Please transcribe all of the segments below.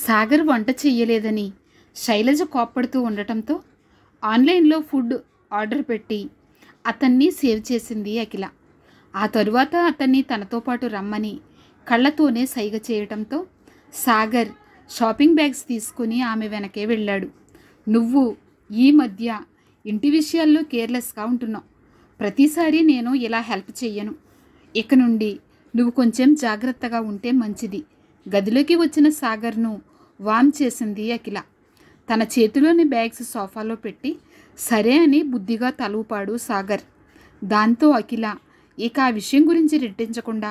సాగర్ వంట చెయ్యలేదని శైలజ కోప్పడుతూ ఉండటంతో ఆన్లైన్లో ఫుడ్ ఆర్డర్ పెట్టి అతన్ని సేవ్ చేసింది అఖిల. ఆ తరువాత అతన్ని తనతో పాటు రమ్మని కళ్ళతోనే సైగ చేయటంతో సాగర్ షాపింగ్ బ్యాగ్స్ తీసుకుని ఆమె వెనకే వెళ్ళాడు. నువ్వు ఈ మధ్య ఇంటి విషయాల్లో కేర్లెస్గా ఉంటున్నావు. ప్రతిసారి నేను ఇలా హెల్ప్ చెయ్యను. ఇక నుండి నువ్వు కొంచెం జాగ్రత్తగా ఉంటే మంచిది. గదిలోకి వచ్చిన సాగర్ను వామ్ చేసింది అఖిల. తన చేతిలోని బ్యాగ్స్ సోఫాలో పెట్టి సరే అని బుద్ధిగా తలూపాడు సాగర్. దాంతో అఖిల ఇక ఆ విషయం గురించి రెట్టించకుండా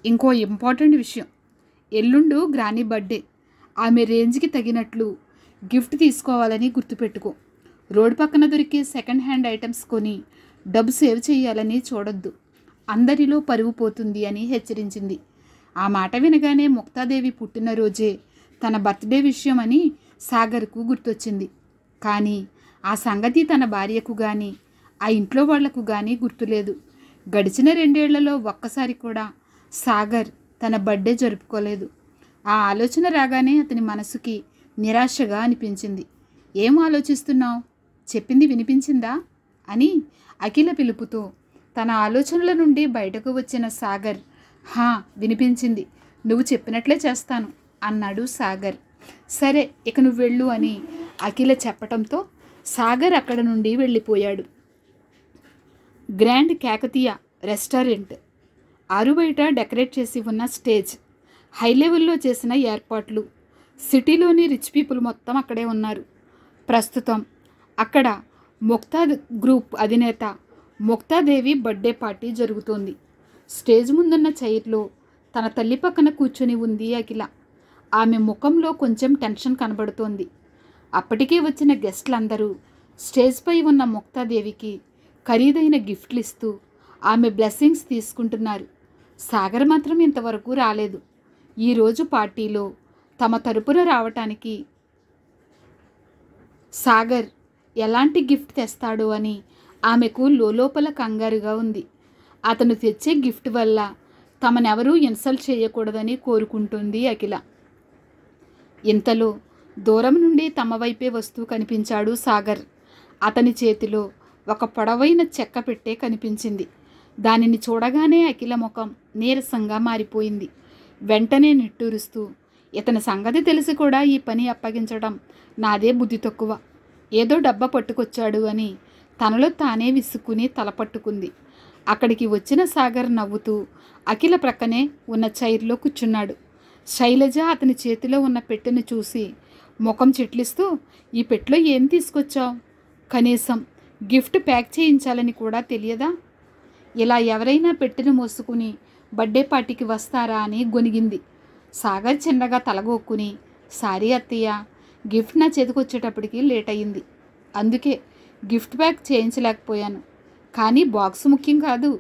ఇంకో ఇంపార్టెంట్ విషయం, ఎల్లుండు గ్రానీ బర్త్డే. ఆమె రేంజ్కి తగినట్లు గిఫ్ట్ తీసుకోవాలని గుర్తుపెట్టుకో. రోడ్డు పక్కన దొరికే సెకండ్ హ్యాండ్ ఐటమ్స్ కొని డబ్బు సేవ్ చేయాలని చూడొద్దు. అందరిలో పరువు పోతుంది అని హెచ్చరించింది. ఆ మాట వినగానే ముక్తాదేవి పుట్టినరోజే తన బర్త్డే విషయం అని సాగర్కు గుర్తొచ్చింది. కానీ ఆ సంగతి తన భార్యకు కానీ ఆ ఇంట్లో వాళ్లకు కానీ గుర్తులేదు. గడిచిన 2 ఏళ్లలో ఒక్కసారి కూడా సాగర్ తన బర్త్డే జరుపుకోలేదు. ఆ ఆలోచన రాగానే అతని మనసుకి నిరాశగా అనిపించింది. ఏం ఆలోచిస్తున్నావు? చెప్పింది వినిపించిందా అని అఖిల పిలుపుతో తన ఆలోచనల నుండి బయటకు వచ్చిన సాగర్, హా వినిపించింది, నువ్వు చెప్పినట్లే చేస్తాను అన్నాడు సాగర్. సరే ఇక నువ్వు వెళ్ళు అని అఖిల చెప్పటంతో సాగర్ అక్కడ నుండి వెళ్ళిపోయాడు. గ్రాండ్ కాకతీయ రెస్టారెంట్, ఆరుబయట డెకరేట్ చేసి ఉన్న స్టేజ్, హై లెవెల్లో చేసిన ఏర్పాట్లు, సిటీలోని రిచ్ పీపుల్ మొత్తం అక్కడే ఉన్నారు. ప్రస్తుతం అక్కడ ముక్తా గ్రూప్ అధినేత ముక్తాదేవి బర్త్డే పార్టీ జరుగుతోంది. స్టేజ్ ముందున్న చైర్లో తన తల్లి పక్కన కూర్చొని ఉంది అఖిల. ఆమె ముఖంలో కొంచెం టెన్షన్ కనబడుతోంది. అప్పటికే వచ్చిన గెస్టులందరూ స్టేజ్పై ఉన్న ముక్తాదేవికి ఖరీదైన గిఫ్ట్లు ఇస్తూ ఆమె బ్లెస్సింగ్స్ తీసుకుంటున్నారు. సాగర్ మాత్రం ఇంతవరకు రాలేదు. ఈరోజు పార్టీలో తమ తరపున రావటానికి సాగర్ ఎలాంటి గిఫ్ట్ తెస్తాడో అని ఆమెకు లోపల కంగారుగా ఉంది. అతను తెచ్చే గిఫ్ట్ వల్ల తమనెవరూ ఇన్సల్ట్ చేయకూడదని కోరుకుంటుంది అఖిల. ఇంతలో దూరం నుండి తమ వైపే వస్తూ కనిపించాడు సాగర్. అతని చేతిలో ఒక పొడవైన చెక్క పెట్టే కనిపించింది. దానిని చూడగానే అఖిల ముఖం నీరసంగా మారిపోయింది. వెంటనే నిట్టూరుస్తూ, ఇతని సంగతి తెలిసి కూడా ఈ పని అప్పగించడం నాదే బుద్ధి తక్కువ. ఏదో డబ్బా పట్టుకొచ్చాడు అని తనలో తానే విసుక్కుని తలపట్టుకుంది. అక్కడికి వచ్చిన సాగర్ నవ్వుతూ అఖిల ప్రక్కనే ఉన్న చైర్లో కూర్చున్నాడు. శైలజ అతని చేతిలో ఉన్న పెట్టెను చూసి ముఖం చిట్లిస్తూ, ఈ పెట్టెలో ఏం తీసుకొచ్చావు? కనీసం గిఫ్ట్ ప్యాక్ చేయించాలని కూడా తెలియదా? ఇలా ఎవరైనా పెట్టెను మోసుకుని బర్త్డే పార్టీకి వస్తారా అని గొనిగింది. సాగర్ చిన్నగా తలగొక్కుని, సారీ అత్తయ్య, గిఫ్ట్ నా చేతికొచ్చేటప్పటికి లేట్ అయ్యింది, అందుకే గిఫ్ట్ ప్యాక్ చేయించలేకపోయాను. కానీ బాక్స్ ముఖ్యం కాదు,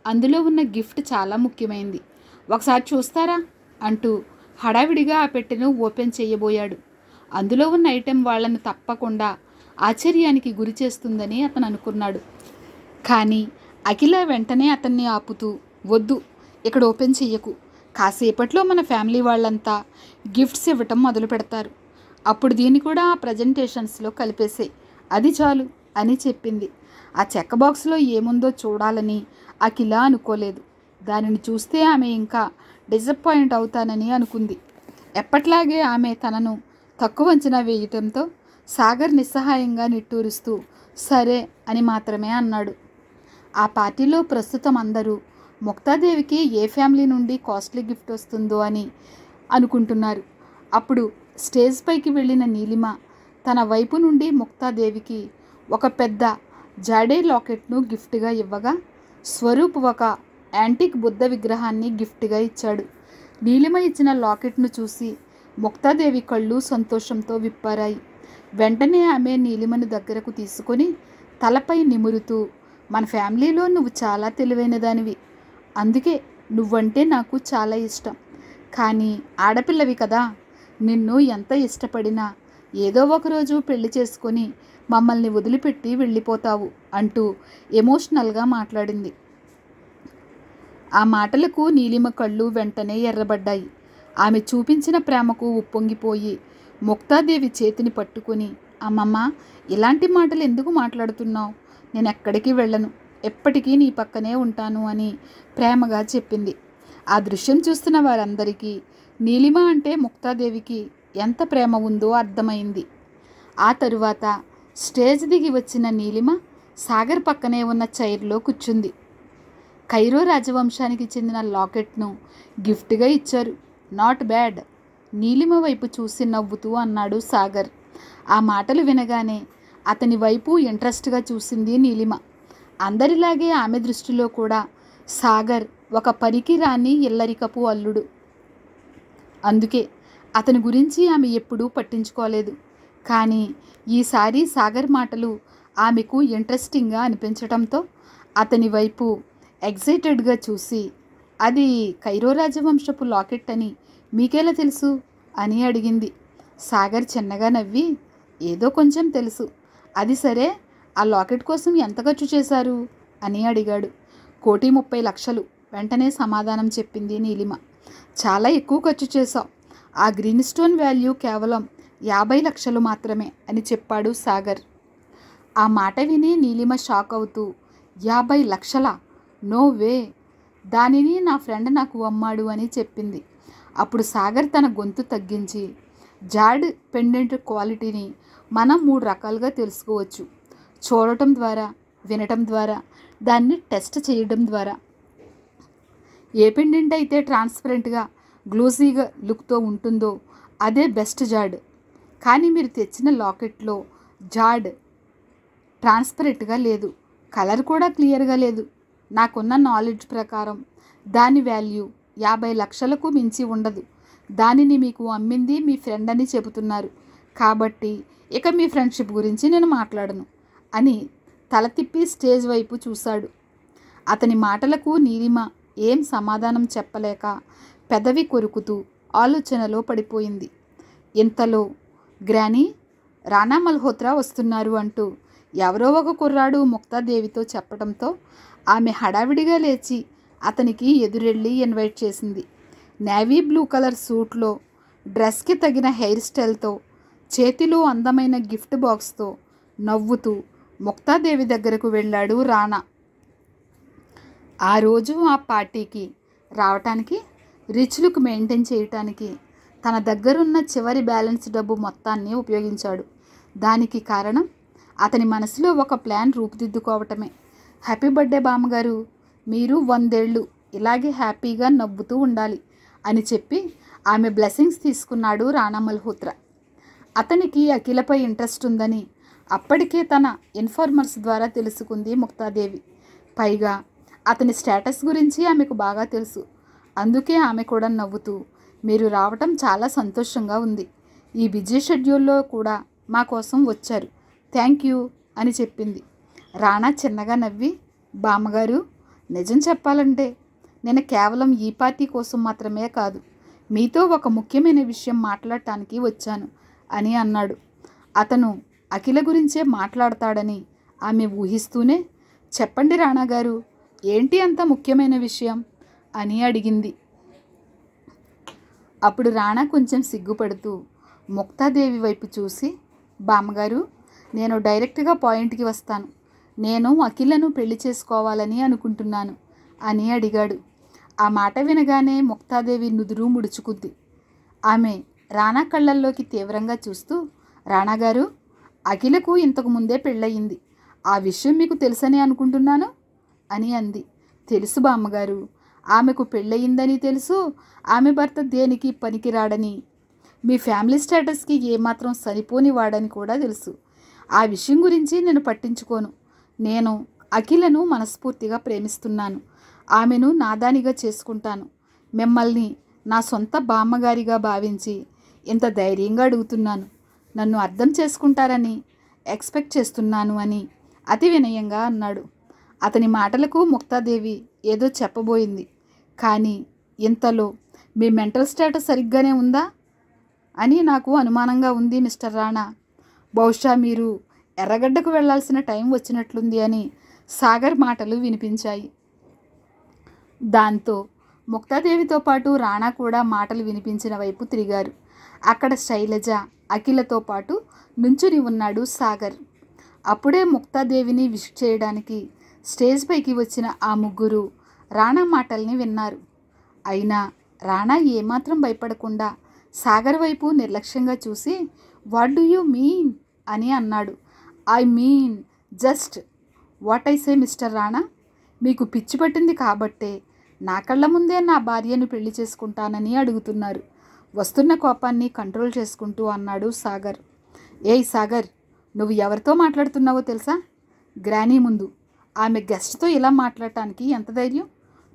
అందులో ఉన్న గిఫ్ట్ చాలా ముఖ్యమైంది, ఒకసారి చూస్తారా అంటూ హడావిడిగా ఆ పెట్టెను ఓపెన్ చేయబోయాడు. అందులో ఉన్న ఐటెం వాళ్ళను తప్పకుండా ఆశ్చర్యానికి గురి చేస్తుందని అతను అనుకున్నాడు. కానీ అఖిల వెంటనే అతన్ని ఆపుతూ, వద్దు, ఇక్కడ ఓపెన్ చెయ్యకు. కాసేపట్లో మన ఫ్యామిలీ వాళ్ళంతా గిఫ్ట్స్ ఇవ్వటం మొదలు పెడతారు. అప్పుడు దీన్ని కూడా ఆ ప్రజెంటేషన్స్లో కలిపేసే, అది చాలు అని చెప్పింది. ఆ చెక్క బాక్స్లో ఏముందో చూడాలని అఖిల అనుకోలేదు. దానిని చూస్తే ఆమె ఇంకా డిసప్పాయింట్ అవుతానని అనుకుంది. ఎప్పట్లాగే ఆమె తనను తక్కువ అంచనా వేయటంతో సాగర్ నిస్సహాయంగా నిట్టూరుస్తూ సరే అని మాత్రమే అన్నాడు. ఆ పార్టీలో ప్రస్తుతం అందరూ ముక్తాదేవికి ఏ ఫ్యామిలీ నుండి కాస్ట్లీ గిఫ్ట్ వస్తుందో అని అనుకుంటున్నారు. అప్పుడు స్టేజ్ పైకి వెళ్ళిన నీలిమ తన వైపు నుండి ముక్తాదేవికి ఒక పెద్ద జాడే లాకెట్ను గిఫ్ట్గా ఇవ్వగా, స్వరూప్ ఒక యాంటిక్ బుద్ధ విగ్రహాన్ని గిఫ్ట్గా ఇచ్చాడు. నీలిమ ఇచ్చిన లాకెట్ను చూసి ముక్తాదేవి కళ్ళు సంతోషంతో విప్పారాయి. వెంటనే ఆమె నీలిమను దగ్గరకు తీసుకొని తలపై నిమురుతూ, మన ఫ్యామిలీలో నువ్వు చాలా తెలివైన దానివి, అందుకే నువ్వంటే నాకు చాలా ఇష్టం. కానీ ఆడపిల్లవి కదా, నిన్ను ఎంత ఇష్టపడినా ఏదో ఒకరోజు పెళ్లి చేసుకొని మమ్మల్ని వదిలిపెట్టి వెళ్ళిపోతావు అంటూ ఎమోషనల్గా మాట్లాడింది. ఆ మాటలకు నీలిమ కళ్ళు వెంటనే ఎర్రబడ్డాయి. ఆమె చూపించిన ప్రేమకు ఉప్పొంగిపోయి ముక్తాదేవి చేతిని పట్టుకొని, అమ్మమ్మ, ఇలాంటి మాటలు ఎందుకు మాట్లాడుతున్నావు? నేను ఎక్కడికి వెళ్ళను, ఎప్పటికీ నీ పక్కనే ఉంటాను అని ప్రేమగా చెప్పింది. ఆ దృశ్యం చూస్తున్న వారందరికీ నీలిమ అంటే ముక్తాదేవికి ఎంత ప్రేమ ఉందో అర్థమైంది. ఆ తరువాత స్టేజ్ దిగి వచ్చిన నీలిమ సాగర్ పక్కనే ఉన్న చైర్లో కూర్చుంది. కైరో రాజవంశానికి చెందిన లాకెట్ను గిఫ్ట్గా ఇచ్చారు. Not bad. నీలిమ వైపు చూసి నవ్వుతూ అన్నాడు సాగర్. ఆ మాటలు వినగానే అతని వైపు ఇంట్రెస్ట్గా చూసింది నీలిమ. అందరిలాగే ఆమె దృష్టిలో కూడా సాగర్ ఒక పనికిరాని ఇల్లరికపు అల్లుడు. అందుకే అతని గురించి ఆమె ఎప్పుడూ పట్టించుకోలేదు. కానీ ఈసారి సాగర్ మాటలు ఆమెకు ఇంట్రెస్టింగ్గా అనిపించడంతో అతని వైపు ఎగ్జైటెడ్గా చూసి, అది కైరో రాజవంశపు లాకెట్ అని మీకెలా తెలుసు అని అడిగింది. సాగర్ చిన్నగా నవ్వి, ఏదో కొంచెం తెలుసు. అది సరే, ఆ లాకెట్ కోసం ఎంత ఖర్చు చేశారు అని అడిగాడు. 1,30,00,000 వెంటనే సమాధానం చెప్పింది నీలిమ. చాలా ఎక్కువ ఖర్చు చేశావు. ఆ గ్రీన్ స్టోన్ వాల్యూ కేవలం 50,00,000 మాత్రమే అని చెప్పాడు సాగర్. ఆ మాట విని నీలిమ షాక్ అవుతూ, 50,00,000? నో వే, దానిని నా ఫ్రెండ్ నాకు అమ్మాడు అని చెప్పింది. అప్పుడు సాగర్ తన గొంతు తగ్గించి, జాడ్ పెండెంట్ క్వాలిటీని మనం 3 రకాలుగా తెలుసుకోవచ్చు. చూడటం ద్వారా, వినటం ద్వారా, దాన్ని టెస్ట్ చేయడం ద్వారా. ఏ పెండెంట్ అయితే ట్రాన్స్పరెంట్గా గ్లోజీగా లుక్తో ఉంటుందో అదే బెస్ట్ జాడ్. కానీ మీరు తెచ్చిన లాకెట్లో జాడ్ ట్రాన్స్పరెంట్గా లేదు, కలర్ కూడా క్లియర్గా లేదు. నాకున్న నాలెడ్జ్ ప్రకారం దాని వాల్యూ 50,00,000కు మించి ఉండదు. దానిని మీకు అమ్మింది మీ ఫ్రెండ్ అని చెబుతున్నారు. కాబట్టి ఇక మీ ఫ్రెండ్షిప్ గురించి నేను మాట్లాడను అని తల తిప్పి స్టేజ్ వైపు చూశాడు. అతని మాటలకు నీలిమ ఏం సమాధానం చెప్పలేక పెదవి కొరుకుతూ ఆలోచనలో పడిపోయింది. ఇంతలో గ్రానీ, రానా మల్హోత్రా వస్తున్నారు అంటూ ఎవరో ఒక కుర్రాడు ముక్తాదేవితో చెప్పడంతో ఆమె హడావిడిగా లేచి అతనికి ఎదురెళ్ళి ఇన్వైట్ చేసింది. నేవీ బ్లూ కలర్ సూట్లో, డ్రెస్కి తగిన హెయిర్ స్టైల్తో, చేతిలో అందమైన గిఫ్ట్ బాక్స్తో నవ్వుతూ ముక్తాదేవి దగ్గరకు వెళ్ళాడు రానా. ఆ రోజు ఆ పార్టీకి రావటానికి, రిచ్ లుక్ మెయింటైన్ చేయటానికి తన దగ్గరున్న చివరి బ్యాలెన్స్ డబ్బు మొత్తాన్ని ఉపయోగించాడు. దానికి కారణం అతని మనసులో ఒక ప్లాన్ రూపుదిద్దుకోవటమే. హ్యాపీ బర్త్డే బామ్మగారు, మీరు 100 ఏళ్ళు ఇలాగే హ్యాపీగా నవ్వుతూ ఉండాలి అని చెప్పి ఆమె బ్లెస్సింగ్స్ తీసుకున్నాడు రానా మల్హోత్రా. అతనికి అఖిలపై ఇంట్రెస్ట్ ఉందని అప్పటికే తన ఇన్ఫార్మర్స్ ద్వారా తెలుసుకుంది ముక్తాదేవి. పైగా అతని స్టేటస్ గురించి ఆమెకు బాగా తెలుసు. అందుకే ఆమె కూడా నవ్వుతూ, మీరు రావటం చాలా సంతోషంగా ఉంది. ఈ బిజీ షెడ్యూల్లో కూడా మా కోసం వచ్చారు, థ్యాంక్ యూ అని చెప్పింది. రానా చిన్నగా నవ్వి, బామ్మగారు, నిజం చెప్పాలంటే నేను కేవలం ఈ పార్టీ కోసం మాత్రమే కాదు, మీతో ఒక ముఖ్యమైన విషయం మాట్లాడటానికి వచ్చాను అని అన్నాడు. అతను అఖిల గురించే మాట్లాడతాడని ఆమె ఊహిస్తూనే, చెప్పండి రానా గారు, ఏంటి అంత ముఖ్యమైన విషయం అని అడిగింది. అప్పుడు రానా కొంచెం సిగ్గుపడుతూ ముక్తాదేవి వైపు చూసి, బామ్మగారు, నేను డైరెక్ట్గా పాయింట్కి వస్తాను. నేను అఖిలను పెళ్లి చేసుకోవాలని అనుకుంటున్నాను అని అడిగాడు. ఆ మాట వినగానే ముక్తాదేవి నుదురు ముడుచుకుంది. ఆమె రానా కళ్ళల్లోకి తీవ్రంగా చూస్తూ, రానా గారు, అఖిలకు ఇంతకు ముందే పెళ్ళయింది. ఆ విషయం మీకు తెలుసని అనుకుంటున్నాను అని అంది. తెలుసు బామ్మగారు, ఆమెకు పెళ్ళయిందని తెలుసు. ఆమె భర్త దేనికి పనికిరాడని, మీ ఫ్యామిలీ స్టేటస్కి ఏమాత్రం సరిపోని వాడని కూడా తెలుసు. ఆ విషయం గురించి నేను పట్టించుకోను. నేను అఖిలను మనస్ఫూర్తిగా ప్రేమిస్తున్నాను. ఆమెను నాదానిగా చేసుకుంటాను. మిమ్మల్ని నా సొంత బామ్మగారిగా భావించి ఇంత ధైర్యంగా అడుగుతున్నాను. నన్ను అర్థం చేసుకుంటారని ఎక్స్పెక్ట్ చేస్తున్నాను అని అతి వినయంగా అన్నాడు. అతని మాటలకు ముక్తాదేవి ఏదో చెప్పబోయింది. కానీ ఇంతలో, మీ మెంటల్ స్టేటస్ సరిగ్గానే ఉందా అని నాకు అనుమానంగా ఉంది మిస్టర్ రాణా. బహుశా మీరు ఎర్రగడ్డకు వెళ్లాల్సిన టైం వచ్చినట్లుంది అని సాగర్ మాటలు వినిపించాయి. దాంతో ముక్తాదేవితో పాటు రాణా కూడా మాటలు వినిపించిన వైపు తిరిగారు. అక్కడ శైలజ, అఖిలతో పాటు నుంచుని ఉన్నాడు సాగర్. అప్పుడే ముక్తాదేవిని విష్ చేయడానికి స్టేజ్ పైకి వచ్చిన ఆ ముగ్గురు రాణా మాటల్ని విన్నారు. అయినా రాణా ఏమాత్రం భయపడకుండా సాగర్ వైపు నిర్లక్ష్యంగా చూసి వాట్ డూ యూ మీన్ అని అన్నాడు. I mean just what I say mister Rana. మీకు పిచ్చి పట్టింది కాబట్టే నా కళ్ళ ముందే నా భార్యను పెళ్లి చేసుకుంటానని అడుగుతున్నారు. వస్తున్న కోపాన్ని కంట్రోల్ చేసుకుంటూ అన్నాడు సాగర్. ఏయ్ సాగర్, నువ్వు ఎవరితో మాట్లాడుతున్నావో తెలుసా? గ్రానీ ముందు ఆమె గెస్ట్తో ఇలా మాట్లాడటానికి ఎంత ధైర్యం?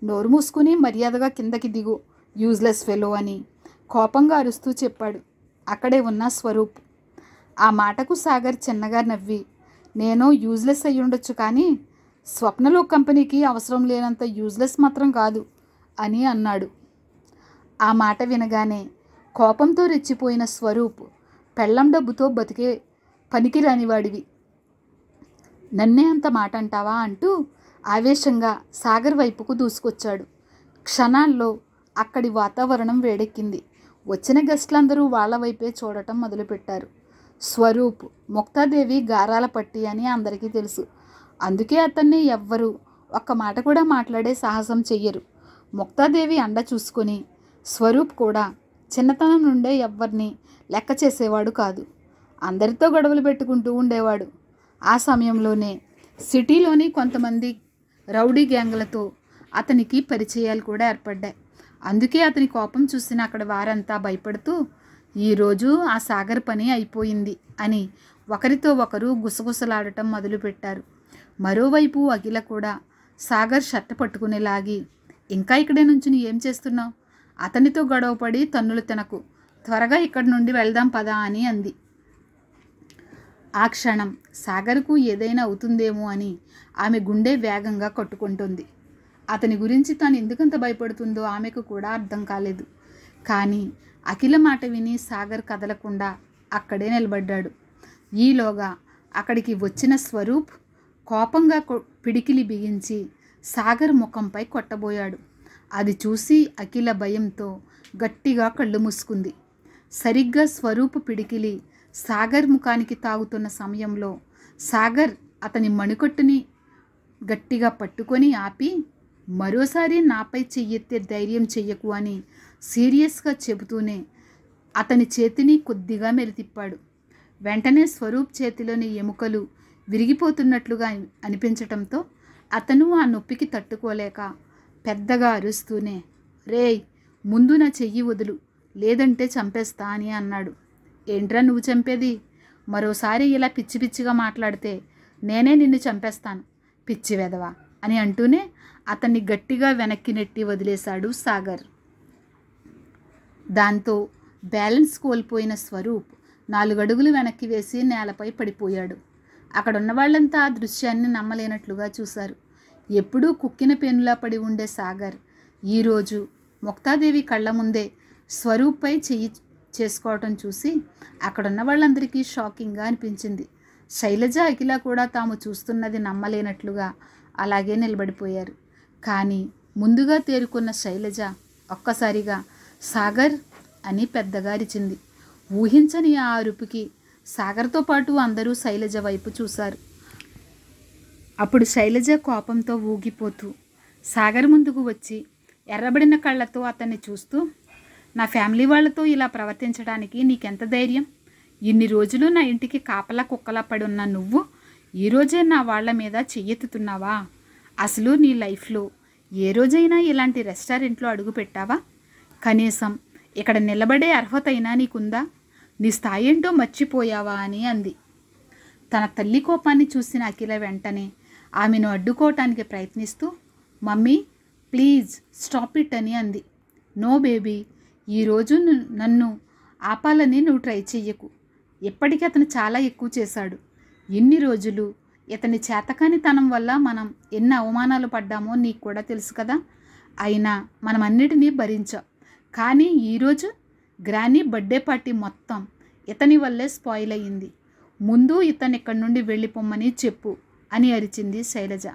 నోరు మూసుకుని మర్యాదగా కిందకి దిగు, యూజ్లెస్ ఫెలో అని కోపంగా అరుస్తూ చెప్పాడు అక్కడే ఉన్న స్వరూప్. ఆ మాటకు సాగర్ చిన్నగా నవ్వి, నేను యూజ్లెస్ అయ్యి ఉండొచ్చు కానీ స్వప్నలో కంపెనీకి అవసరం లేనంత యూజ్లెస్ మాత్రం కాదు అని అన్నాడు. ఆ మాట వినగానే కోపంతో రెచ్చిపోయిన స్వరూప్, పెళ్ళం డబ్బుతో బతికే పనికిరానివాడివి, నన్నే అంత మాట అంటావా అంటూ ఆవేశంగా సాగర్ వైపుకు దూసుకొచ్చాడు. క్షణాల్లో అక్కడి వాతావరణం వేడెక్కింది. వచ్చిన గెస్టులందరూ వాళ్ళ వైపే చూడటం మొదలుపెట్టారు. స్వరూప్ ముక్తాదేవి గారాల పట్టి అని అందరికీ తెలుసు. అందుకే అతన్ని ఎవ్వరూ ఒక్క మాట కూడా మాట్లాడే సాహసం చెయ్యరు. ముక్తాదేవి అండ చూసుకొని స్వరూప్ కూడా చిన్నతనం నుండే ఎవ్వరిని లెక్క చేసేవాడు కాదు. అందరితో గొడవలు పెట్టుకుంటూ ఉండేవాడు. ఆ సమయంలోనే సిటీలోని కొంతమంది రౌడీ గ్యాంగులతో అతనికి పరిచయాలు కూడా ఏర్పడ్డాయి. అందుకే అతని కోపం చూసిన అక్కడ వారంతా భయపడుతూ ఈరోజు ఆ సాగర్ పని అయిపోయింది అని ఒకరితో ఒకరు గుసగుసలాడటం మొదలుపెట్టారు. మరోవైపు అఖిల కూడా సాగర్ షర్ట్ పట్టుకుని లాగి, ఇంకా ఇక్కడే నుంచి ఏం చేస్తున్నావు? అతనితో గొడవపడి తన్నులు తినకు, త్వరగా ఇక్కడి నుండి వెళ్దాం పదా అని అంది. ఆ క్షణం సాగర్కు ఏదైనా అవుతుందేమో అని ఆమె గుండె వేగంగా కొట్టుకుంటుంది. అతని గురించి తాను ఎందుకంత భయపడుతుందో ఆమెకు కూడా అర్థం కాలేదు. కానీ అఖిల మాట విని సాగర్ కదలకుండా అక్కడే నిలబడ్డాడు. ఈలోగా అక్కడికి వచ్చిన స్వరూప్ కోపంగా పిడికిలి బిగించి సాగర్ ముఖంపై కొట్టబోయాడు. అది చూసి అఖిల భయంతో గట్టిగా కళ్ళు మూసుకుంది. సరిగ్గా స్వరూప్ పిడికిలి సాగర్ ముఖానికి తాగుతున్న సమయంలో సాగర్ అతని మణికట్టుని గట్టిగా పట్టుకొని ఆపి, మరోసారి నాపై చెయ్యెత్తే ధైర్యం చెయ్యకు అని సీరియస్గా చెబుతూనే అతని చేతిని కొద్దిగా మెలితిప్పాడు. వెంటనే స్వరూప్ చేతిలోని ఎముకలు విరిగిపోతున్నట్లుగా అనిపించటంతో అతను ఆ నొప్పికి తట్టుకోలేక పెద్దగా అరుస్తూనే, రేయ్ ముందు నా చెయ్యి వదులు, లేదంటే చంపేస్తా అని అన్నాడు. ఏంట్రా నువ్వు చంపేది? మరోసారి ఇలా పిచ్చి పిచ్చిగా మాట్లాడితే నేనే నిన్ను చంపేస్తాను, పిచ్చి వెధవా అని అంటూనే అతన్ని గట్టిగా వెనక్కి నెట్టి వదిలేశాడు సాగర్. దాంతో బ్యాలెన్స్ కోల్పోయిన స్వరూప్ 4 అడుగులు వెనక్కి వేసి నేలపై పడిపోయాడు. అక్కడున్న వాళ్ళంతా ఆ దృశ్యాన్ని నమ్మలేనట్లుగా చూశారు. ఎప్పుడూ కుక్కిన పెనులా పడి ఉండే సాగర్ ఈరోజు ముక్తాదేవి కళ్ళ ముందే స్వరూప్పై చెయ్యి చేసుకోవటం చూసి అక్కడున్న వాళ్ళందరికీ షాకింగ్గా అనిపించింది. శైలజ, అఖిల కూడా తాము చూస్తున్నది నమ్మలేనట్లుగా అలాగే నిలబడిపోయారు. కానీ ముందుగా తేరుకున్న శైలజ ఒక్కసారిగా సాగర్ అని పెద్దగా అరిచింది. ఊహించని ఆ అరుపుకి సాగర్తో పాటు అందరూ శైలజ వైపు చూశారు. అప్పుడు శైలజ కోపంతో ఊగిపోతూ సాగర్ ముందుకు వచ్చి ఎర్రబడిన కళ్ళతో అతన్ని చూస్తూ, నా ఫ్యామిలీ వాళ్ళతో ఇలా ప్రవర్తించడానికి నీకెంత ధైర్యం? ఇన్ని రోజులు నా ఇంటికి కాపలా కుక్కలా పడి ఉన్న నువ్వు ఈరోజే నా వాళ్ళ మీద చెయ్యెత్తుతున్నావా? అసలు నీ లైఫ్లో ఏ రోజైనా ఇలాంటి రెస్టారెంట్లో అడుగు పెట్టావా? కనీసం ఇక్కడ నిలబడే అర్హత అయినా నీకుందా? నీ స్థాయి ఏంటో మర్చిపోయావా అని అంది. తన తల్లి కోపాన్ని చూసిన అఖిల వెంటనే ఆమెను అడ్డుకోవటానికి ప్రయత్నిస్తూ, మమ్మీ ప్లీజ్ స్టాప్ ఇట్ అని అంది. నో బేబీ, ఈరోజు నన్ను ఆపాలని నువ్వు ట్రై చెయ్యకు. ఇప్పటికీ అతను చాలా ఎక్కువ చేశాడు. ఇన్ని రోజులు ఇతని చేతకానితనం వల్ల మనం ఎన్ని అవమానాలు పడ్డామో నీకు కూడా తెలుసు కదా. అయినా మనం అన్నిటినీ భరించాం. కానీ ఈరోజు గ్రానీ బర్త్డే పార్టీ మొత్తం ఇతని వల్లే స్పాయిల్ అయ్యింది. ముందు ఇతను ఇక్కడి నుండి వెళ్ళిపోమ్మని చెప్పు అని అరిచింది శైలజ.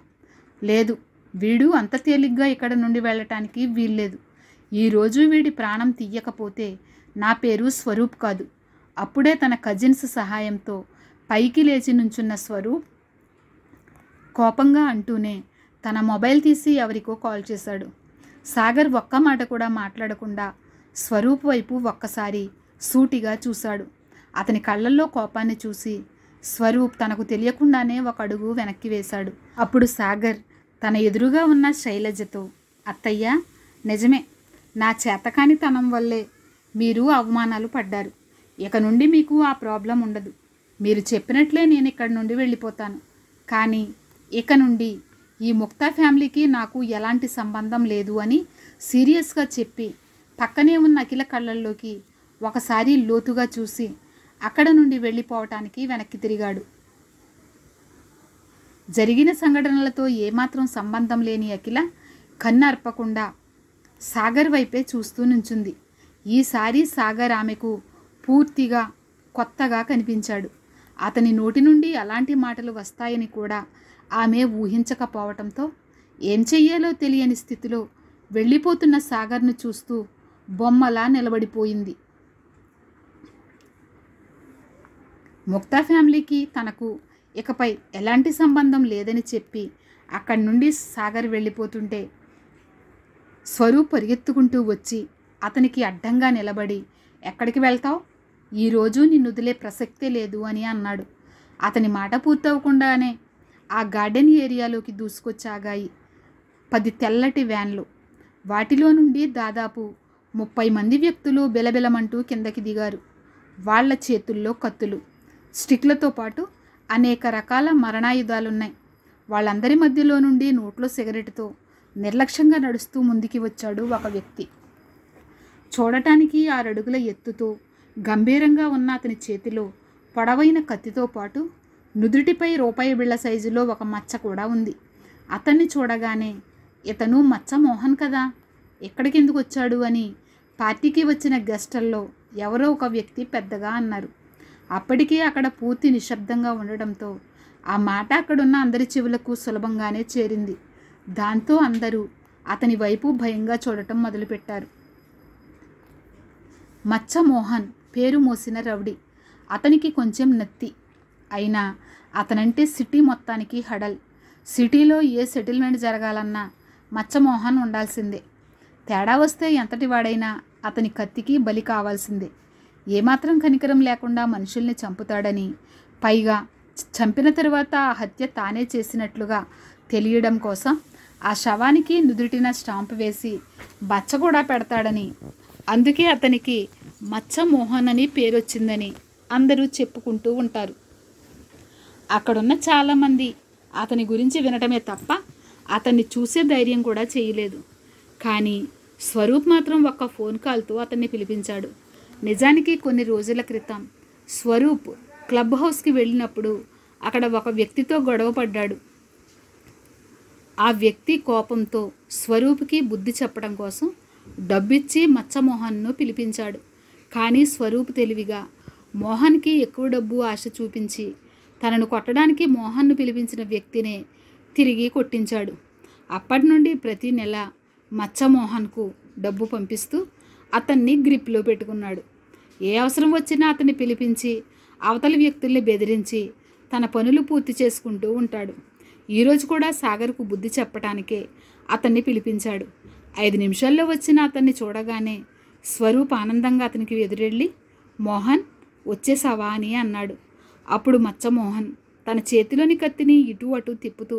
లేదు, వీడు అంత తేలిగ్గా ఇక్కడ నుండి వెళ్ళటానికి వీల్లేదు. ఈరోజు వీడి ప్రాణం తీయకపోతే నా పేరు స్వరూప్ కాదు. అప్పుడే తన కజిన్స్ సహాయంతో పైకి లేచి నుంచున్న స్వరూప్ కోపంగా అంటూనే తన మొబైల్ తీసి ఎవరికో కాల్ చేశాడు. సాగర్ ఒక్క మాట కూడా మాట్లాడకుండా స్వరూప్ వైపు ఒక్కసారి సూటిగా చూశాడు. అతని కళ్ళల్లో కోపాన్ని చూసి స్వరూప్ తనకు తెలియకుండానే ఒక అడుగు వెనక్కి వేశాడు. అప్పుడు సాగర్ తన ఎదురుగా ఉన్న శైలజతో, అత్తయ్య, నిజమే, నా చేతకానితనం వల్లే మీరు అవమానాలు పడ్డారు. ఇక నుండి మీకు ఆ ప్రాబ్లం ఉండదు. మీరు చెప్పినట్లే నేను ఇక్కడి నుండి వెళ్ళిపోతాను. కానీ ఇక నుండి ఈ ముక్తా ఫ్యామిలీకి నాకు ఎలాంటి సంబంధం లేదు అని సీరియస్గా చెప్పి పక్కనే ఉన్న అఖిల కళ్ళల్లోకి ఒకసారి లోతుగా చూసి అక్కడ నుండి వెళ్ళిపోవటానికి వెనక్కి తిరిగాడు. జరిగిన సంఘటనలతో ఏమాత్రం సంబంధం లేని అఖిల కన్ను అర్పకుండా సాగర్ వైపే చూస్తూ నుంచుంది. ఈసారి సాగర్ ఆమెకు పూర్తిగా కొత్తగా కనిపించాడు. అతని నోటి నుండి అలాంటి మాటలు వస్తాయని కూడా ఆమె ఊహించకపోవటంతో ఏం చెయ్యాలో తెలియని స్థితిలో వెళ్ళిపోతున్న సాగర్ను చూస్తూ బొమ్మలా నిలబడిపోయింది. ముక్తా ఫ్యామిలీకి తనకు ఇకపై ఎలాంటి సంబంధం లేదని చెప్పి అక్కడి నుండి సాగర్ వెళ్ళిపోతుంటే స్వరూప్ పరిగెత్తుకుంటూ వచ్చి అతనికి అడ్డంగా నిలబడి, ఎక్కడికి వెళ్తావు? ఈరోజు నిన్ను వదిలే ప్రసక్తే లేదు అని అన్నాడు. అతని మాట పూర్తవకుండానే ఆ గార్డెన్ ఏరియాలోకి దూసుకొచ్చాగాయి 10 తెల్లటి వ్యాన్లు. వాటిలో నుండి దాదాపు 30 మంది వ్యక్తులు బెలబెలమంటూ కిందకి దిగారు. వాళ్ల చేతుల్లో కత్తులు, స్టిక్లతో పాటు అనేక రకాల మరణాయుధాలున్నాయి. వాళ్ళందరి మధ్యలో నుండి నోట్లో సిగరెట్తో నిర్లక్ష్యంగా నడుస్తూ ముందుకి వచ్చాడు ఒక వ్యక్తి. చూడటానికి 6 అడుగుల ఎత్తుతో గంభీరంగా ఉన్న అతని చేతిలో పొడవైన కత్తితో పాటు నుదుటిపై రూపాయి బిళ్ళ సైజులో ఒక మచ్చ కూడా ఉంది. అతన్ని చూడగానే ఇతను మచ్చ మోహన్ కదా, ఎక్కడికి ఎందుకు వచ్చాడు అని పార్టీకి వచ్చిన గెస్టల్లో ఎవరో ఒక వ్యక్తి పెద్దగా అన్నారు. అప్పటికే అక్కడ పూర్తి నిశ్శబ్దంగా ఉండడంతో ఆ మాట అక్కడున్న అందరి చెవులకు సులభంగానే చేరింది. దాంతో అందరూ అతని వైపు భయంగా చూడటం మొదలుపెట్టారు. మచ్చ మోహన్ పేరు మోసిన రౌడీ. అతనికి కొంచెం నత్తి అయినా అతనంటే సిటీ మొత్తానికి హడల్. సిటీలో ఏ సెటిల్మెంట్ జరగాలన్నా మచ్చమోహన్ ఉండాల్సిందే. తేడా వస్తే ఎంతటి వాడైనా అతని కత్తికి బలి కావాల్సిందే. ఏమాత్రం కనికరం లేకుండా మనుషుల్ని చంపుతాడని, పైగా చంపిన తరువాత ఆ హత్య తానే చేసినట్లుగా తెలియడం కోసం ఆ శవానికి నుదుటిన స్టాంప్ వేసి బచ్చ కూడా పెడతాడని, అందుకే అతనికి మచ్చ మోహన్ అని పేరొచ్చిందని అందరూ చెప్పుకుంటూ ఉంటారు. అక్కడున్న చాలామంది అతని గురించి వినటమే తప్ప అతన్ని చూసే ధైర్యం కూడా చేయలేదు. కానీ స్వరూప్ మాత్రం ఒక్క ఫోన్ కాల్తో అతన్ని పిలిపించాడు. నిజానికి కొన్ని రోజుల క్రితం స్వరూప్ క్లబ్ హౌస్కి వెళ్ళినప్పుడు అక్కడ ఒక వ్యక్తితో గొడవ పడ్డాడు. ఆ వ్యక్తి కోపంతో స్వరూప్కి బుద్ధి చెప్పడం కోసం డబ్బిచ్చి మచ్చమోహన్ను పిలిపించాడు. కానీ స్వరూప్ తెలివిగా మోహన్కి ఎక్కువ డబ్బు ఆశ చూపించి తనను కొట్టడానికి మోహన్ను పిలిపించిన వ్యక్తినే తిరిగి కొట్టించాడు. అప్పటి నుండి ప్రతి నెల మచ్చమోహన్కు డబ్బు పంపిస్తూ అతన్ని గ్రిప్లో పెట్టుకున్నాడు. ఏ అవసరం వచ్చినా అతన్ని పిలిపించి అవతలి వ్యక్తుల్ని బెదిరించి తన పనులు పూర్తి చేసుకుంటూ ఉంటాడు. ఈరోజు కూడా సాగర్కు బుద్ధి చెప్పటానికే అతన్ని పిలిపించాడు. 5 నిమిషాల్లో వచ్చిన అతన్ని చూడగానే స్వరూప్ ఆనందంగా అతనికి ఎదురెళ్ళి, మోహన్ వచ్చేసావా అని అన్నాడు. అప్పుడు మచ్చమోహన్ తన చేతిలోని కత్తిని ఇటు అటు తిప్పుతూ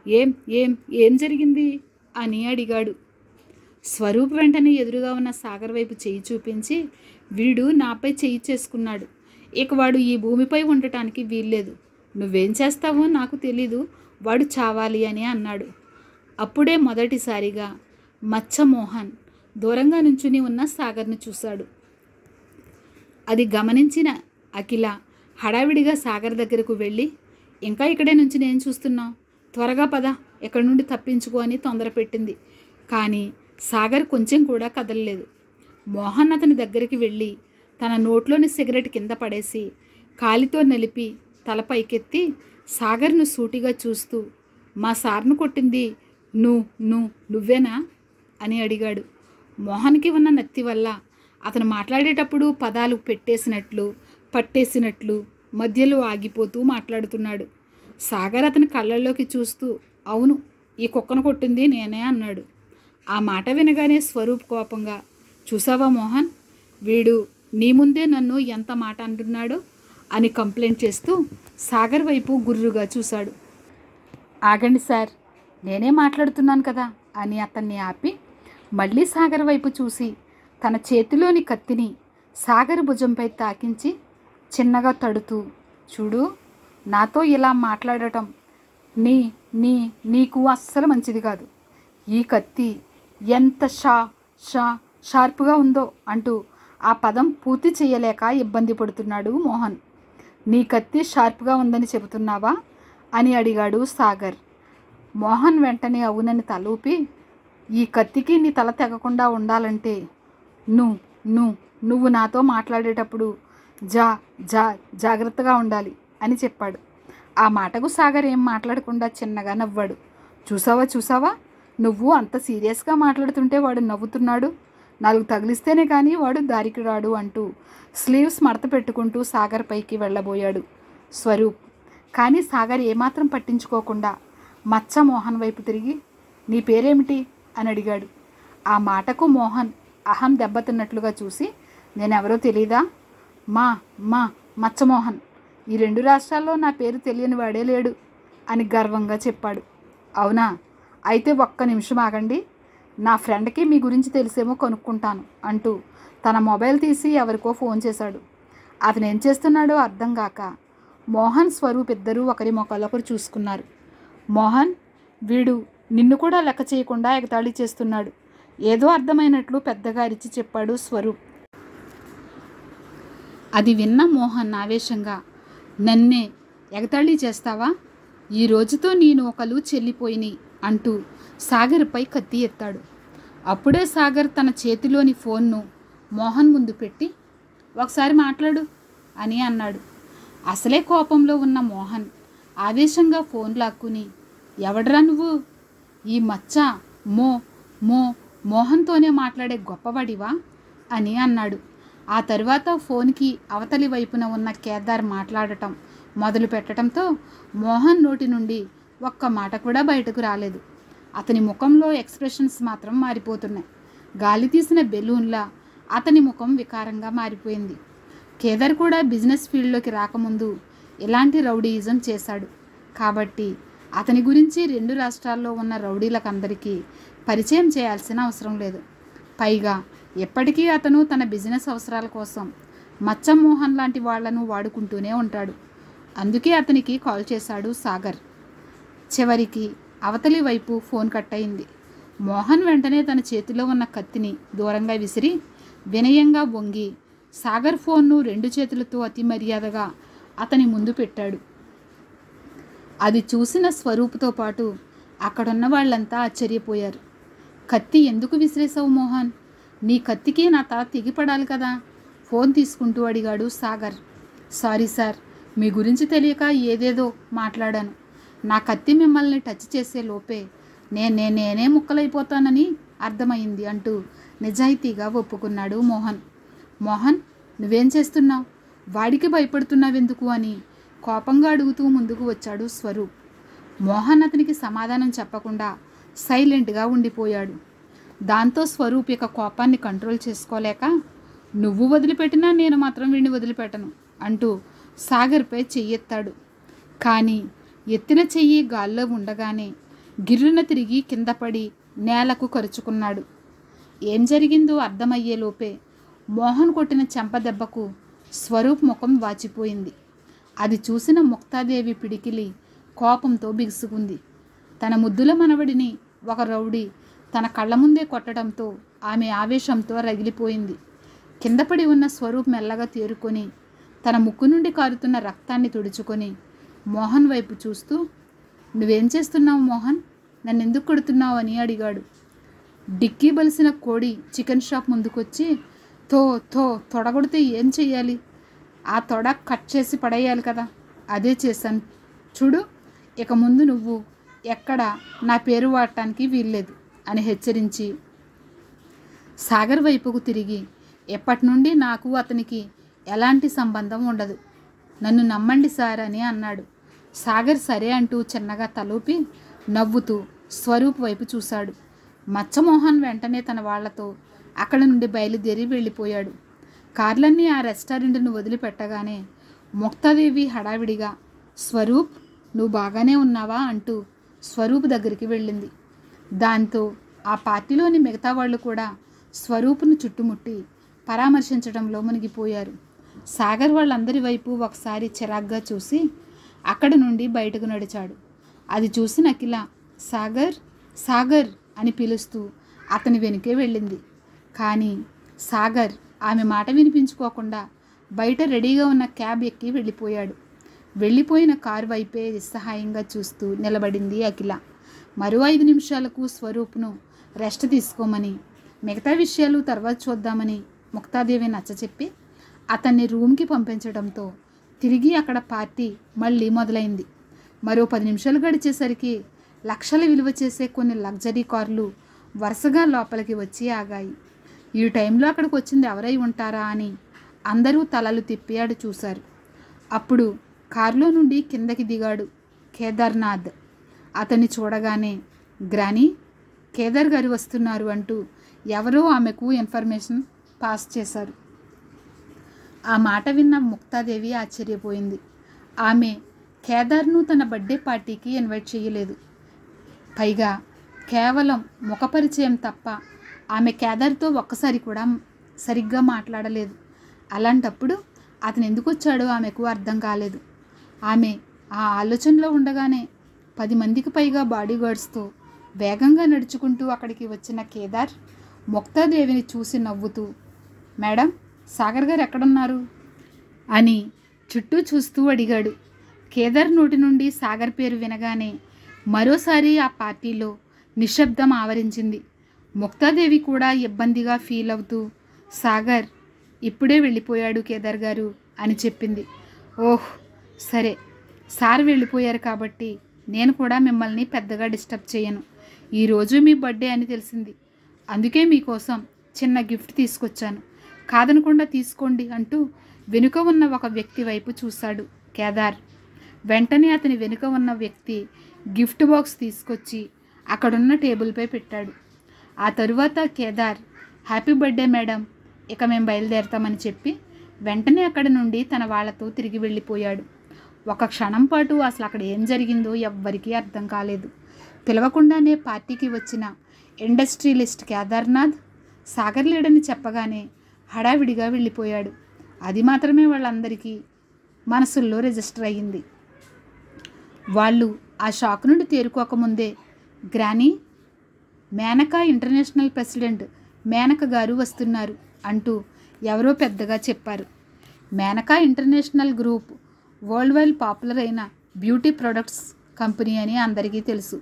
ఏం ఏం ఏం జరిగింది అని అడిగాడు. స్వరూప్ వెంటనే ఎదురుగా ఉన్న సాగర్ వైపు చెయ్యి చూపించి, వీడు నాపై చెయ్యి చేసుకున్నాడు, ఇక వాడు ఈ భూమిపై ఉండటానికి వీల్లేదు, నువ్వేం చేస్తావో నాకు తెలీదు, వాడు చావాలి అని అన్నాడు. అప్పుడే మొదటిసారిగా మచ్చమోహన్ దూరంగా నుంచుని ఉన్న సాగర్ను చూశాడు. అది గమనించిన అఖిల హడావిడిగా సాగర్ దగ్గరకు వెళ్ళి, ఇంకా ఇక్కడే నుంచి నేను చూస్తున్నావు, త్వరగా పద, ఎక్కడి నుండి తప్పించుకో అని తొందర పెట్టింది. కానీ సాగర్ కొంచెం కూడా కదలలేదు. మోహన్ అతని దగ్గరికి వెళ్ళి తన నోట్లోని సిగరెట్ కింద పడేసి కాలితో నలిపి తల పైకెత్తి సాగర్ను సూటిగా చూస్తూ, మా సార్ను కొట్టింది నువ్వేనా అని అడిగాడు. మోహన్కి ఉన్న నత్తి వల్ల అతను మాట్లాడేటప్పుడు పదాలు పట్టేసినట్లు మధ్యలో ఆగిపోతూ మాట్లాడుతున్నాడు. సాగర్ అతని కళ్ళల్లోకి చూస్తూ, అవును, ఈ కుక్కను కొట్టింది నేనే అన్నాడు. ఆ మాట వినగానే స్వరూప్ కోపంగా, చూసావా మోహన్, వీడు నీ ముందే నన్ను ఎంత మాట అంటున్నాడో అని కంప్లైంట్ చేస్తూ సాగర్ వైపు గుర్రుగా చూశాడు. ఆగండి సార్, నేనే మాట్లాడుతున్నాను కదా అని అతన్ని ఆపి మళ్ళీ సాగర్ వైపు చూసి తన చేతిలోని కత్తిని సాగర్ భుజంపై తాకించి చిన్నగా తడుతూ, చూడు, నాతో ఇలా మాట్లాడటం నీకు అస్సలు మంచిది కాదు. ఈ కత్తి ఎంత షార్ప్గా ఉందో అంటూ ఆ పదం పూర్తి చేయలేక ఇబ్బంది పడుతున్నాడు మోహన్. నీ కత్తి షార్ప్గా ఉందని చెబుతున్నావా అని అడిగాడు సాగర్. మోహన్ వెంటనే అవునని తలూపి, ఈ కత్తికి నీ తల తెగకుండా ఉండాలంటే నువ్వు నాతో మాట్లాడేటప్పుడు జాగ్రత్తగా ఉండాలి అని చెప్పాడు. ఆ మాటకు సాగర్ ఏం మాట్లాడకుండా చిన్నగా నవ్వాడు. చూసావా, నువ్వు అంత సీరియస్గా మాట్లాడుతుంటే వాడు నవ్వుతున్నాడు. 4 తగిలిస్తేనే కానీ వాడు దారికి రాడు అంటూ స్లీవ్స్ మడత పెట్టుకుంటూ సాగర్ పైకి వెళ్ళబోయాడు స్వరూప్. కానీ సాగర్ ఏమాత్రం పట్టించుకోకుండా మచ్చ మోహన్ వైపు తిరిగి, నీ పేరేమిటి అని అడిగాడు. ఆ మాటకు మోహన్ అహం దెబ్బతిన్నట్లుగా చూసి, నేనెవరో తెలీదా? మా మచ్చమోహన్. ఈ 2 రాష్ట్రాల్లో నా పేరు తెలియని వాడే లేడు అని గర్వంగా చెప్పాడు. అవునా, అయితే ఒక్క నిమిషం ఆగండి, నా ఫ్రెండ్కి మీ గురించి తెలిసేమో కనుక్కుంటాను అంటూ తన మొబైల్ తీసి ఎవరికో ఫోన్ చేశాడు. అతను ఏం చేస్తున్నాడో అర్థం కాక మోహన్ స్వరూప్ ఇద్దరూ ఒకరి మొక్కలొకరు చూసుకున్నారు. మోహన్, వీడు నిన్ను కూడా లెక్క చేయకుండా ఎగతాళి చేస్తున్నాడు, ఏదో అర్థమైనట్లు పెద్దగా అరిచి చెప్పాడు స్వరూప్. అది విన్న మోహన్ ఆవేశంగా, నన్నే ఎగతాళి చేస్తావా? ఈ రోజుతో నేను ఒకలు చెల్లిపోయినాయి అంటూ సాగర్పై కత్తి ఎత్తాడు. అప్పుడే సాగర్ తన చేతిలోని ఫోన్ను మోహన్ ముందు పెట్టి, ఒకసారి మాట్లాడు అని అన్నాడు. అసలే కోపంలో ఉన్న మోహన్ ఆవేశంగా ఫోన్ లాక్కుని, ఎవడ్రా నువ్వు? ఈ మచ్చ మోహన్తోనే మాట్లాడే గొప్పవాడివా అని అన్నాడు. ఆ తరువాత ఫోన్కి అవతలి వైపున ఉన్న కేదార్ మాట్లాడటం మొదలు పెట్టడంతో మోహన్ నోటి నుండి ఒక్క మాట కూడా బయటకు రాలేదు. అతని ముఖంలో ఎక్స్ప్రెషన్స్ మాత్రం మారిపోతున్నాయి. గాలి తీసిన బెలూన్లా అతని ముఖం వికారంగా మారిపోయింది. కేదార్ కూడా బిజినెస్ ఫీల్డ్లోకి రాకముందు ఇలాంటి రౌడీయిజం చేశాడు కాబట్టి అతని గురించి 2 రాష్ట్రాల్లో ఉన్న రౌడీలకందరికీ పరిచయం చేయాల్సిన అవసరం లేదు. పైగా ఎప్పటికీ అతను తన బిజినెస్ అవసరాల కోసం మచ్చమోహన్ లాంటి వాళ్లను వాడుకుంటూనే ఉంటాడు. అందుకే అతనికి కాల్ చేశాడు సాగర్. చివరికి అవతలి వైపు ఫోన్ కట్ అయింది. మోహన్ వెంటనే తన చేతిలో ఉన్న కత్తిని దూరంగా విసిరి వినయంగా వంగి సాగర్ ఫోన్ను 2 చేతులతో అతి మర్యాదగా అతని ముందు పెట్టాడు. అది చూసిన స్వరూప్తో పాటు అక్కడున్న వాళ్ళంతా ఆశ్చర్యపోయారు. కత్తి ఎందుకు విసిరేసావు మోహన్? నీ కత్తికి నా తల తెగిపడాలి కదా? ఫోన్ తీసుకుంటూ అడిగాడు సాగర్. సారీ సార్, మీ గురించి తెలియక ఏదేదో మాట్లాడాను. నా కత్తి మిమ్మల్ని టచ్ చేసే లోపే నేనే ముక్కలైపోతానని అర్థమైంది అంటూ నిజాయితీగా ఒప్పుకున్నాడు మోహన్. మోహన్, నువ్వేం చేస్తున్నావు? వాడికి భయపడుతున్నావెందుకు అని కోపంగా అడుగుతూ ముందుకు వచ్చాడు స్వరూప్. మోహన్ అతనికి సమాధానం చెప్పకుండా సైలెంట్గా ఉండిపోయాడు. దాంతో స్వరూప్ ఇక కోపాన్ని కంట్రోల్ చేసుకోలేక, నువ్వు వదిలిపెట్టినా నేను మాత్రం వీడిని వదిలిపెట్టను అంటూ సాగర్పై చెయ్యెత్తాడు. కానీ ఎత్తిన చెయ్యి గాల్లో ఉండగానే గిర్రున తిరిగి కింద పడి నేలకు కరుచుకున్నాడు. ఏం జరిగిందో అర్థమయ్యేలోపే మోహన్ కొట్టిన చెంపదెబ్బకు స్వరూప్ ముఖం వాచిపోయింది. అది చూసిన ముక్తాదేవి పిడికిలి కోపంతో బిగుసుకుంది. తన ముద్దుల మనవడిని ఒక రౌడీ తన కళ్ళ ముందే కొట్టడంతో ఆమె ఆవేశంతో రగిలిపోయింది. కిందపడి ఉన్న స్వరూప్ మెల్లగా తేరుకొని తన ముక్కు నుండి కారుతున్న రక్తాన్ని తుడుచుకొని మోహన్ వైపు చూస్తూ, నువ్వేం చేస్తున్నావు మోహన్? నన్ను ఎందుకు కొడుతున్నావు అని అడిగాడు. డిక్కీ బలిసిన కోడి చికెన్ షాప్ ముందుకొచ్చి తొడగొడితే ఏం చెయ్యాలి? ఆ తొడ కట్ చేసి పడేయాలి కదా, అదే చేశాను. చూడు, ఇక ముందు నువ్వు ఎక్కడ నా పేరు వాడటానికి వీల్లేదు అని హెచ్చరించి సాగర్ వైపుకు తిరిగి, ఎప్పటి నుండి నాకు అతనికి ఎలాంటి సంబంధం ఉండదు, నన్ను నమ్మండి సార్ అని అన్నాడు. సాగర్ సరే అంటూ చిన్నగా తలూపి నవ్వుతూ స్వరూప్ వైపు చూశాడు. మచ్చమోహన్ వెంటనే తన వాళ్లతో అక్కడి నుండి బయలుదేరి వెళ్ళిపోయాడు. కార్లన్నీ ఆ రెస్టారెంట్ను వదిలిపెట్టగానే ముక్తాదేవి హడావిడిగా, స్వరూప్ నువ్వు బాగానే ఉన్నావా అంటూ స్వరూప్ దగ్గరికి వెళ్ళింది. దాంతో ఆ పార్టీలోని మిగతా వాళ్ళు కూడా స్వరూపును చుట్టుముట్టి పరామర్శించడంలో మునిగిపోయారు. సాగర్ వాళ్ళందరి వైపు ఒకసారి చిరాగ్గా చూసి అక్కడి నుండి బయటకు నడిచాడు. అది చూసిన అఖిల సాగర్ సాగర్ అని పిలుస్తూ అతని వెనుకే వెళ్ళింది. కానీ సాగర్ ఆమె మాట వినిపించుకోకుండా బయట రెడీగా ఉన్న క్యాబ్ ఎక్కి వెళ్ళిపోయాడు. వెళ్ళిపోయిన కారు వైపే నిస్సహాయంగా చూస్తూ నిలబడింది అఖిల. మరో 5 నిమిషాలకు స్వరూప్ను రెస్ట్ తీసుకోమని, మిగతా విషయాలు తర్వాత చూద్దామని ముక్తాదేవి నచ్చచెప్పి అతన్ని రూమ్కి పంపించడంతో తిరిగి అక్కడ పార్టీ మళ్ళీ మొదలైంది. మరో 10 నిమిషాలు గడిచేసరికి లక్షల విలువ చేసే కొన్ని లగ్జరీ కార్లు వరుసగా లోపలికి వచ్చి ఆగాయి. ఈ టైంలో అక్కడికి వచ్చింది ఎవరై ఉంటారా అని అందరూ తలలు తిప్పి అటు చూశారు. అప్పుడు కారులో నుండి కిందకి దిగాడు కేదార్నాథ్. అతన్ని చూడగానే గ్రానీ, కేదార్ గారు వస్తున్నారు అంటూ ఎవరో ఆమెకు ఇన్ఫర్మేషన్ పాస్ చేశారు. ఆ మాట విన్న ముక్తాదేవి ఆశ్చర్యపోయింది. ఆమె కేదార్ను తన బర్త్డే పార్టీకి ఇన్వైట్ చేయలేదు. పైగా కేవలం ముఖపరిచయం తప్ప ఆమె కేదార్తో ఒక్కసారి కూడా సరిగ్గా మాట్లాడలేదు. అలాంటప్పుడు అతను ఎందుకు వచ్చాడో ఆమెకు అర్థం కాలేదు. ఆమె ఆ ఆలోచనలో ఉండగానే 10 మందికి పైగా బాడీగార్డ్స్తో వేగంగా నడుచుకుంటూ అక్కడికి వచ్చిన కేదార్ ముక్తాదేవిని చూసి నవ్వుతూ, మేడం, సాగర్ గారు ఎక్కడున్నారు అని చుట్టూ చూస్తూ అడిగాడు. కేదార్ నోటి నుండి సాగర్ పేరు వినగానే మరోసారి ఆ పార్టీలో నిశ్శబ్దం ఆవరించింది. ముక్తాదేవి కూడా ఇబ్బందిగా ఫీల్ అవుతూ, సాగర్ ఇప్పుడే వెళ్ళిపోయాడు కేదార్ గారు అని చెప్పింది. ఓహ్ సరే, సార్ వెళ్ళిపోయారు కాబట్టి నేను కూడా మిమ్మల్ని పెద్దగా డిస్టర్బ్ చేయను. ఈరోజు మీ బర్త్డే అని తెలిసింది, అందుకే మీకోసం చిన్న గిఫ్ట్ తీసుకొచ్చాను, కాదనకుండా తీసుకోండి అంటూ వెనుక ఉన్న ఒక వ్యక్తి వైపు చూశాడు కేదార్. వెంటనే అతని వెనుక ఉన్న వ్యక్తి గిఫ్ట్ బాక్స్ తీసుకొచ్చి అక్కడున్న టేబుల్పై పెట్టాడు. ఆ తరువాత కేదార్, హ్యాపీ బర్త్డే మేడం, ఇక మేము బయలుదేరతామని చెప్పి వెంటనే అక్కడి నుండి తన వాళ్లతో తిరిగి వెళ్ళిపోయాడు. ఒక క్షణం పాటు అసలు అక్కడ ఏం జరిగిందో ఎవ్వరికీ అర్థం కాలేదు. పిలవకుండానే పార్టీకి వచ్చిన ఇండస్ట్రియలిస్ట్ కేదార్నాథ్ సాగర్ లేడని చెప్పగానే హడావిడిగా వెళ్ళిపోయాడు. అది మాత్రమే వాళ్ళందరికీ మనసుల్లో రిజిస్టర్ అయ్యింది. వాళ్ళు ఆ షాక్ నుండి తేరుకోకముందే granny, Menaka international president Menaka garu వస్తున్నారు అంటూ ఎవరో పెద్దగా చెప్పారు. Menaka international group world wide popular అయిన బ్యూటీ ప్రొడక్ట్స్ కంపెనీ అని అందరికీ తెలుసు.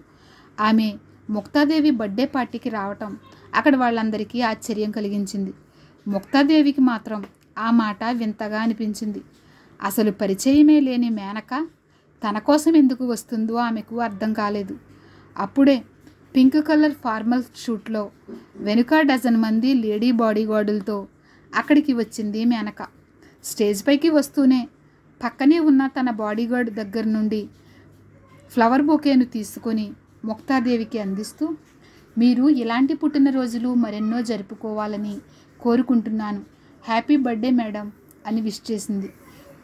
ఆమె ముక్తాదేవి బర్త్డే పార్టీకి రావటం అక్కడ వాళ్ళందరికీ ఆశ్చర్యం కలిగించింది. ముక్తాదేవికి మాత్రం ఆ మాట వింతగా అనిపించింది. అసలు పరిచయమే లేని మేనక తన కోసం ఎందుకు వస్తుందో ఆమెకు అర్థం కాలేదు. అప్పుడే పింక్ కలర్ ఫార్మల్ షూట్లో వెనుక 12 మంది లేడీ బాడీగార్డులతో అక్కడికి వచ్చింది మేనక. స్టేజ్ పైకి వస్తూనే పక్కనే ఉన్న తన బాడీగార్డ్ దగ్గర నుండి ఫ్లవర్ బొకేను తీసుకొని ముక్తాదేవికి అందిస్తూ, మీరు ఇలాంటి పుట్టినరోజులు మరెన్నో జరుపుకోవాలని కోరుకుంటున్నాను, హ్యాపీ బర్త్డే మేడం అని విష్ చేసింది.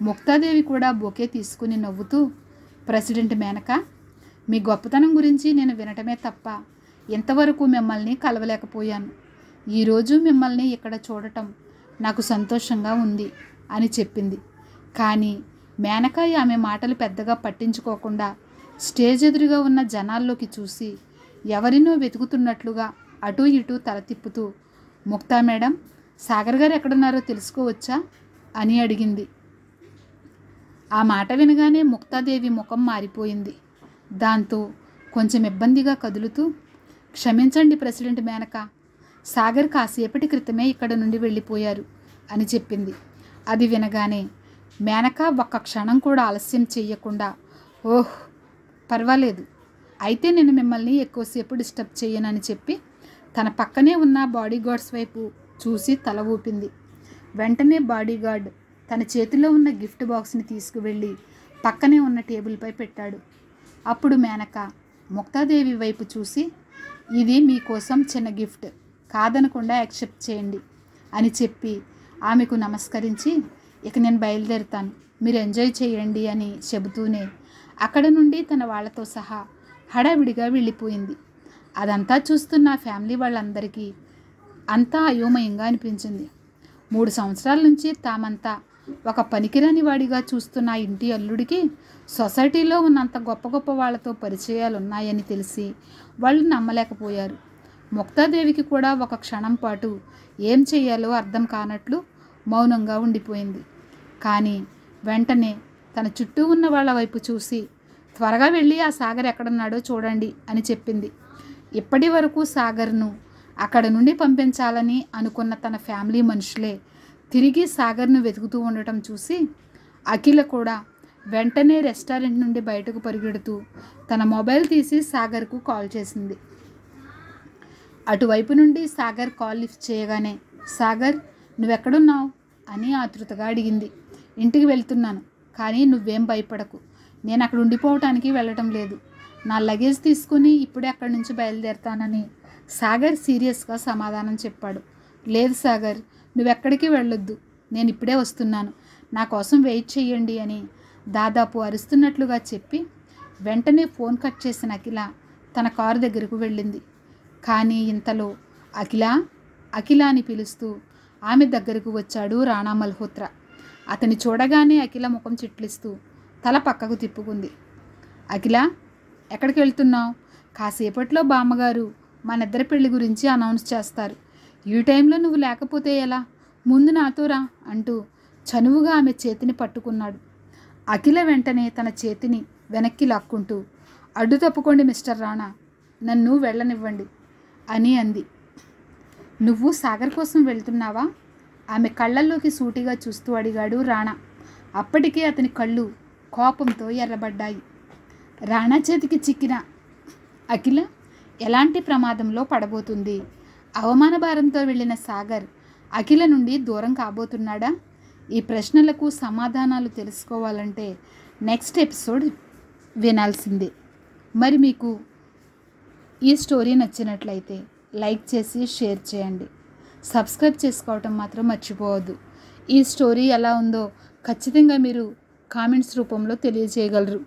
ముక్తాదేవి కూడా బొకే తీసుకుని నవ్వుతూ, ప్రెసిడెంట్ మేనక, మీ గొప్పతనం గురించి నేను వినటమే తప్ప ఇంతవరకు మిమ్మల్ని కలవలేకపోయాను. ఈరోజు మిమ్మల్ని ఇక్కడ చూడటం నాకు సంతోషంగా ఉంది అని చెప్పింది. కానీ మేనక ఆమె మాటలు పెద్దగా పట్టించుకోకుండా స్టేజ్ ఎదురుగా ఉన్న జనాల్లోకి చూసి ఎవరినో వెతుకుతున్నట్లుగా అటూ ఇటూ తల తిప్పుతూ, ముక్తా మేడం, సాగర్ గారు ఎక్కడున్నారో తెలుసుకోవచ్చా అని అడిగింది. ఆ మాట వినగానే ముక్తాదేవి ముఖం మారిపోయింది. దాంతో కొంచెం ఇబ్బందిగా కదులుతూ, క్షమించండి ప్రెసిడెంట్ మేనక, సాగర్ కాసేపటి క్రితమే ఇక్కడ నుండి వెళ్ళిపోయారు అని చెప్పింది. అది వినగానే మేనక ఒక్క క్షణం కూడా ఆలస్యం చెయ్యకుండా, ఓహ్ పర్వాలేదు, అయితే నేను మిమ్మల్ని ఎక్కువసేపు డిస్టర్బ్ చేయనని చెప్పి తన పక్కనే ఉన్న బాడీగార్డ్స్ వైపు చూసి తల ఊపింది. వెంటనే బాడీగార్డ్ తన చేతిలో ఉన్న గిఫ్ట్ బాక్స్ని తీసుకువెళ్ళి పక్కనే ఉన్న టేబుల్పై పెట్టాడు. అప్పుడు మేనక ముక్తాదేవి వైపు చూసి, ఇది మీకోసం చిన్న గిఫ్ట్, కాదనకుండా యాక్సెప్ట్ చేయండి అని చెప్పి ఆమెకు నమస్కరించి, ఇక నేను బయలుదేరుతాను, మీరు ఎంజాయ్ చేయండి అని చెబుతూనే అక్కడ నుండి తన వాళ్ళతో సహా హడావిడిగా వెళ్ళిపోయింది. అదంతా చూస్తున్న ఫ్యామిలీ వాళ్ళందరికీ అంతా అయోమయంగా అనిపించింది. 3 సంవత్సరాల నుంచి తామంతా ఒక పనికిరాని వాడిగా చూస్తున్న ఇంటి అల్లుడికి సొసైటీలో ఉన్నంత గొప్ప గొప్ప వాళ్ళతో పరిచయాలు ఉన్నాయని తెలిసి వాళ్ళు నమ్మలేకపోయారు. ముక్తాదేవికి కూడా ఒక క్షణం పాటు ఏం చేయాలో అర్థం కానట్లు మౌనంగా ఉండిపోయింది. కానీ వెంటనే తన చుట్టూ ఉన్న వాళ్ళ వైపు చూసి, త్వరగా వెళ్ళి ఆ సాగర్ ఎక్కడున్నాడో చూడండి అని చెప్పింది. ఇప్పటి వరకు సాగర్ను అక్కడ నుండి పంపించాలని అనుకున్న తన ఫ్యామిలీ మనుషులే తిరిగి సాగర్ను వెతుకుతూ ఉండటం చూసి అఖిల కూడా వెంటనే రెస్టారెంట్ నుండి బయటకు పరిగెడుతూ తన మొబైల్ తీసి సాగర్కు కాల్ చేసింది. అటువైపు నుండి సాగర్ కాల్ లిఫ్ట్ చేయగానే, సాగర్ నువ్వెక్కడున్నావు అని ఆతృతగా అడిగింది. ఇంటికి వెళ్తున్నాను, కానీ నువ్వేం భయపడకు, నేను అక్కడ ఉండిపోవటానికి వెళ్ళటం లేదు, నా లగేజ్ తీసుకుని ఇప్పుడే అక్కడి నుంచి బయలుదేరుతానని సాగర్ సీరియస్గా సమాధానం చెప్పాడు. లేదు సాగర్, నువ్వెక్కడికి వెళ్ళొద్దు, నేను ఇప్పుడే వస్తున్నాను, నా కోసం వెయిట్ చేయండి అని దాదాపు అరుస్తున్నట్లుగా చెప్పి వెంటనే ఫోన్ కట్ చేసిన అఖిల తన కారు దగ్గరకు వెళ్ళింది. కానీ ఇంతలో అఖిల అని పిలుస్తూ ఆమె దగ్గరకు వచ్చాడు రాణా మల్హోత్రా. అతని చూడగానే అఖిల ముఖం చిట్లిస్తూ తల పక్కకు తిప్పుకుంది. అఖిల, ఎక్కడికి వెళ్తున్నావు? కాసేపట్లో బామ్మగారు మనిద్దరి పెళ్లి గురించి అనౌన్స్ చేస్తారు, ఈ టైంలో నువ్వు లేకపోతే ఎలా, ముందు నాతో రా అంటూ చనువుగా ఆమె చేతిని పట్టుకున్నాడు. అఖిల వెంటనే తన చేతిని వెనక్కి లాక్కుంటూ, అడ్డు తప్పుకోండి మిస్టర్ రాణా, నన్ను వెళ్ళనివ్వండి అని అంది. నువ్వు సాగర్ కోసం వెళ్తున్నావా? ఆమె కళ్ళల్లోకి సూటిగా చూస్తూ అడిగాడు రాణా. అప్పటికే అతని కళ్ళు కోపంతో ఎర్రబడ్డాయి. రాణా చేతికి చిక్కిన అఖిల ఎలాంటి ప్రమాదంలో పడబోతుంది? అవమాన భారంతో వెళ్ళిన సాగర్ అఖిల నుండి దూరం కాబోతున్నాడా? ఈ ప్రశ్నలకు సమాధానాలు తెలుసుకోవాలంటే నెక్స్ట్ ఎపిసోడ్ వినాల్సిందే. మరి మీకు ఈ స్టోరీ నచ్చినట్లయితే లైక్ చేసి షేర్ చేయండి, సబ్స్క్రైబ్ చేసుకోవటం మాత్రం మర్చిపోవద్దు. ఈ స్టోరీ ఎలా ఉందో ఖచ్చితంగా మీరు కామెంట్స్ రూపంలో తెలియజేయగలరు.